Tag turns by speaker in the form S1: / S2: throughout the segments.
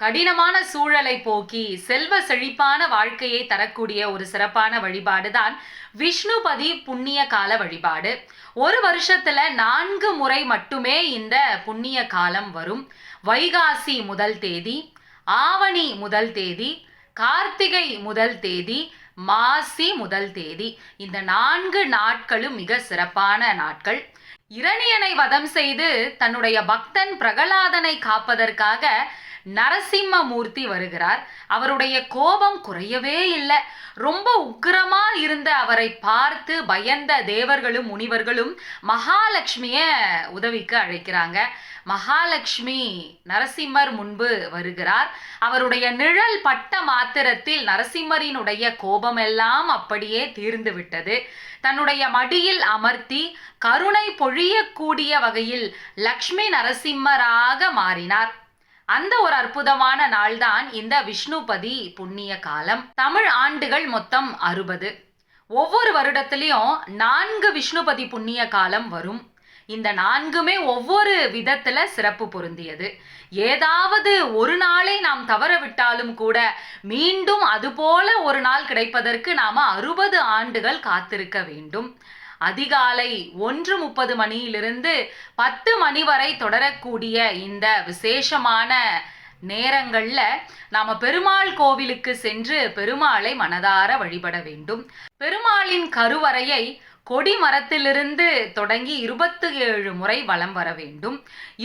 S1: கடினமான சூழலை போக்கி செல்வ செழிப்பான வாழ்க்கையை தரக்கூடிய ஒரு சிறப்பான வழிபாடு தான் விஷ்ணுபதி புண்ணிய கால வழிபாடு. ஒரு வருஷத்துல 4 முறை மட்டுமே இந்த புண்ணிய காலம் வரும். வைகாசி முதல் தேதி, ஆவணி முதல் தேதி, கார்த்திகை முதல் தேதி, மாசி முதல் தேதி. இந்த 4 நாட்களும் மிக சிறப்பான நாட்கள். இரணியனை வதம் செய்து தன்னுடைய பக்தன் பிரகலாதனை காப்பதற்காக நரசிம்மமூர்த்தி வருகிறார். அவருடைய கோபம் குறையவே இல்லை. ரொம்ப உக்கிரமா இருந்த அவரை பார்த்து பயந்த தேவர்களும் முனிவர்களும் மகாலட்சுமிய உதவிக்கு அழைக்கிறாங்க. மகாலட்சுமி நரசிம்மர் முன்பு வருகிறார். அவருடைய நிழல் பட்ட மாத்திரத்தில் நரசிம்மரினுடைய கோபமெல்லாம் அப்படியே தீர்ந்து விட்டது. தன்னுடைய மடியில் அமர்த்தி கருணை பொழியக்கூடிய வகையில் லக்ஷ்மி நரசிம்மராக மாறினார். அந்த ஒரு அற்புதமான நாள்தான் இந்த விஷ்ணுபதி புண்ணிய காலம். தமிழ் ஆண்டுகள் மொத்தம் 60. ஒவ்வொரு வருடத்திலையும் 4 விஷ்ணுபதி புண்ணிய காலம் வரும். இந்த 4மே ஒவ்வொரு விதத்துல சிறப்பு பொருந்தியது. ஏதாவது ஒரு நாளை நாம் தவற விட்டாலும் கூட மீண்டும் அதுபோல ஒரு நாள் கிடைப்பதற்கு நாம 60 ஆண்டுகள் காத்திருக்க வேண்டும். அதிகாலை 1:30 மணியிலிருந்து 10 மணி வரை தொடரக்கூடிய இந்த விசேஷமான நேரங்கள்ல நாம பெருமாள் கோவிலுக்கு சென்று பெருமாளை மனதார வழிபட வேண்டும். பெருமாளின் கருவறையை கொடி மரத்திலிருந்து தொடங்கி 27 முறை வலம் வர வேண்டும்.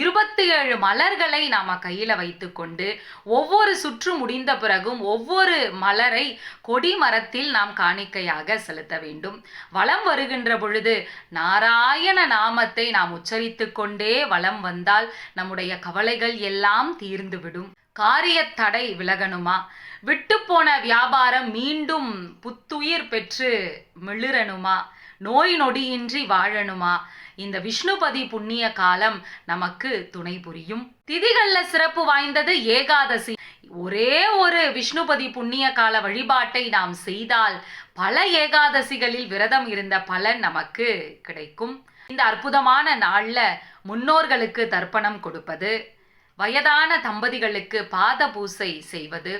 S1: 27 மலர்களை நாம கையில வைத்துக்கொண்டு ஒவ்வொரு சுற்று முடிந்த பிறகும் ஒவ்வொரு மலரை கொடி மரத்தில் நாம் காணிக்கையாக செலுத்த வேண்டும். வலம் வருகின்ற பொழுது நாராயண நாமத்தை நாம் உச்சரித்து கொண்டே வலம் வந்தால் நம்முடைய கவலைகள் எல்லாம் தீர்ந்துவிடும். காரிய தடை விலகணுமா, விட்டுப்போன வியாபாரம் மீண்டும் புத்துயிர் பெற்று மிளிரணுமா, நோய் நொடியின்றி வாழணுமா, இந்த விஷ்ணுபதி புண்ணிய காலம் நமக்கு துணை புரியும். திதிகள்ல சிறப்பு வாய்ந்தது ஏகாதசி. ஒரே ஒரு விஷ்ணுபதி புண்ணிய கால வழிபாட்டை நாம் செய்தால் பல ஏகாதசிகளில் விரதம் இருந்த பலன் நமக்கு கிடைக்கும். இந்த அற்புதமான நாள்ல முன்னோர்களுக்கு தர்ப்பணம் கொடுப்பது, வயதான தம்பதிகளுக்கு பாத பூசை செய்வது,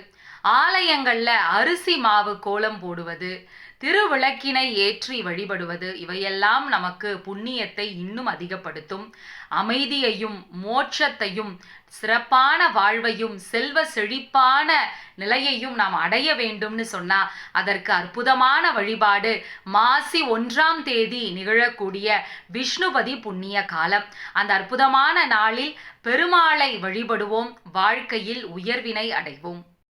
S1: ஆலயங்கள்ல அரிசி மாவு கோலம் போடுவது, திருவிளக்கினை ஏற்றி வழிபடுவது, இவையெல்லாம் நமக்கு புண்ணியத்தை இன்னும் அதிகப்படுத்தும். அமைதியையும் மோட்சத்தையும் சிறப்பான வாழ்வையும் செல்வ செழிப்பான நிலையையும் நாம் அடைய வேண்டும்னு சொன்னா அதற்கு அற்புதமான வழிபாடு மாசி 1ஆம் தேதி நிகழக்கூடிய விஷ்ணுபதி புண்ணிய காலம். அந்த அற்புதமான நாளில் பெருமாளை வழிபடுவோம், வாழ்க்கையில் உயர்வினை அடைவோம்.